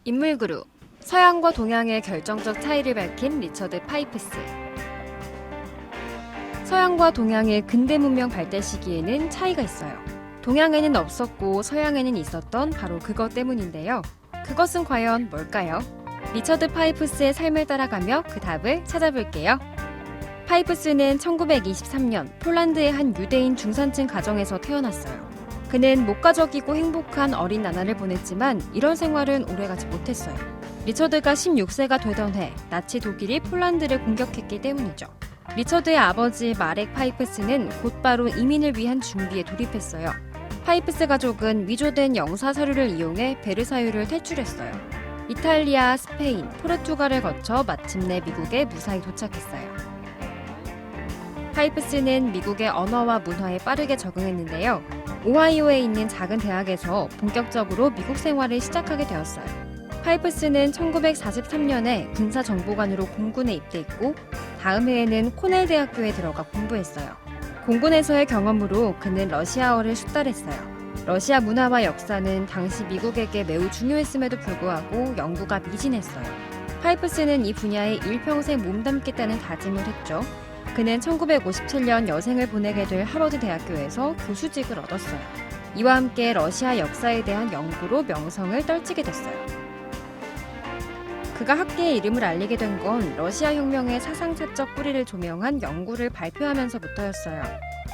인물그룹 서양과 동양의 결정적 차이를 밝힌 리처드 파이프스. 서양과 동양의 근대 문명 발달 시기에는 차이가 있어요. 동양에는 없었고 서양에는 있었던 바로 그것 때문인데요. 그것은 과연 뭘까요? 리처드 파이프스의 삶을 따라가며 그 답을 찾아볼게요. 파이프스는 1923년 폴란드의 한 유대인 중산층 가정에서 태어났어요. 그는 목가적이고 행복한 어린 나날을 보냈지만 이런 생활은 오래가지 못했어요. 리처드가 16세가 되던 해 나치 독일이 폴란드를 공격했기 때문이죠. 리처드의 아버지 마렉 파이프스는 곧바로 이민을 위한 준비에 돌입했어요. 파이프스 가족은 위조된 영사 서류를 이용해 베르사유를 탈출했어요. 이탈리아, 스페인, 포르투갈을 거쳐 마침내 미국에 무사히 도착했어요. 파이프스는 미국의 언어와 문화에 빠르게 적응했는데요. 오하이오에 있는 작은 대학에서 본격적으로 미국 생활을 시작하게 되었어요. 파이프스는 1943년에 군사정보관으로 공군에 입대했고 다음 해에는 코넬 대학교에 들어가 공부했어요. 공군에서의 경험으로 그는 러시아어를 숙달했어요. 러시아 문화와 역사는 당시 미국에게 매우 중요했음에도 불구하고 연구가 미진했어요. 파이프스는 이 분야에 일평생 몸담겠다는 다짐을 했죠. 그는 1957년 여생을 보내게 될 하버드 대학교에서 교수직을 얻었어요. 이와 함께 러시아 역사에 대한 연구로 명성을 떨치게 됐어요. 그가 학계의 이름을 알리게 된 건 러시아 혁명의 사상차적 뿌리를 조명한 연구를 발표하면서부터였어요.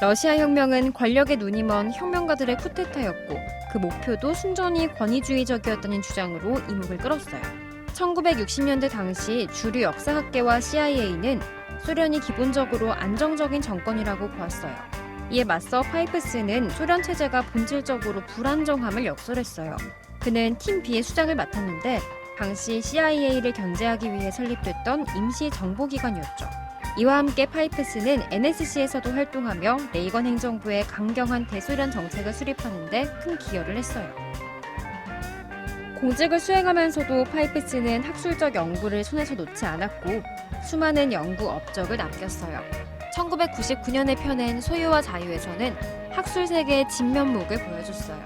러시아 혁명은 권력에 눈이 먼 혁명가들의 쿠데타였고 그 목표도 순전히 권위주의적이었다는 주장으로 이목을 끌었어요. 1960년대 당시 주류 역사학계와 CIA는 소련이 기본적으로 안정적인 정권이라고 보았어요. 이에 맞서 파이프스는 소련 체제가 본질적으로 불안정함을 역설했어요. 그는 팀 B의 수장을 맡았는데 당시 CIA를 견제하기 위해 설립됐던 임시 정보기관이었죠. 이와 함께 파이프스는 NSC에서도 활동하며 레이건 행정부의 강경한 대소련 정책을 수립하는 데 큰 기여를 했어요. 공직을 수행하면서도 파이프스는 학술적 연구를 손에서 놓지 않았고 수많은 연구 업적을 남겼어요. 1999년에 펴낸 소유와 자유에서는 학술 세계의 진면목을 보여줬어요.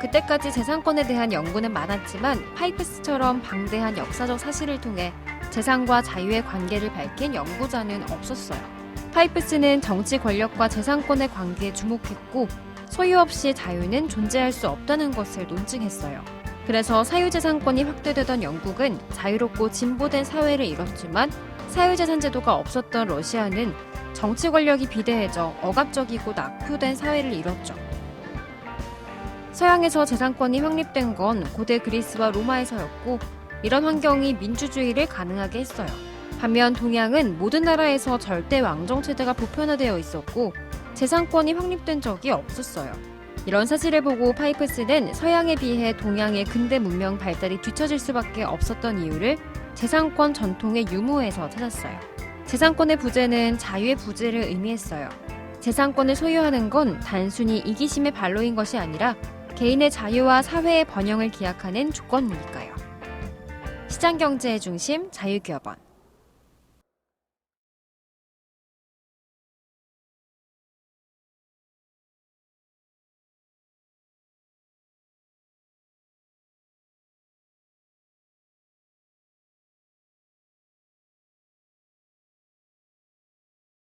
그때까지 재산권에 대한 연구는 많았지만 파이프스처럼 방대한 역사적 사실을 통해 재산과 자유의 관계를 밝힌 연구자는 없었어요. 파이프스는 정치 권력과 재산권의 관계에 주목했고 소유 없이 자유는 존재할 수 없다는 것을 논증했어요. 그래서 사유재산권이 확대되던 영국은 자유롭고 진보된 사회를 이뤘지만 사유재산 제도가 없었던 러시아는 정치 권력이 비대해져 억압적이고 낙후된 사회를 이뤘죠. 서양에서 재산권이 확립된 건 고대 그리스와 로마에서였고 이런 환경이 민주주의를 가능하게 했어요. 반면 동양은 모든 나라에서 절대 왕정 체제가 보편화되어 있었고 재산권이 확립된 적이 없었어요. 이런 사실을 보고 파이프스는 서양에 비해 동양의 근대 문명 발달이 뒤처질 수밖에 없었던 이유를 재산권 전통의 유무에서 찾았어요. 재산권의 부재는 자유의 부재를 의미했어요. 재산권을 소유하는 건 단순히 이기심의 발로인 것이 아니라 개인의 자유와 사회의 번영을 기약하는 조건이니까요. 시장경제의 중심 자유기업원.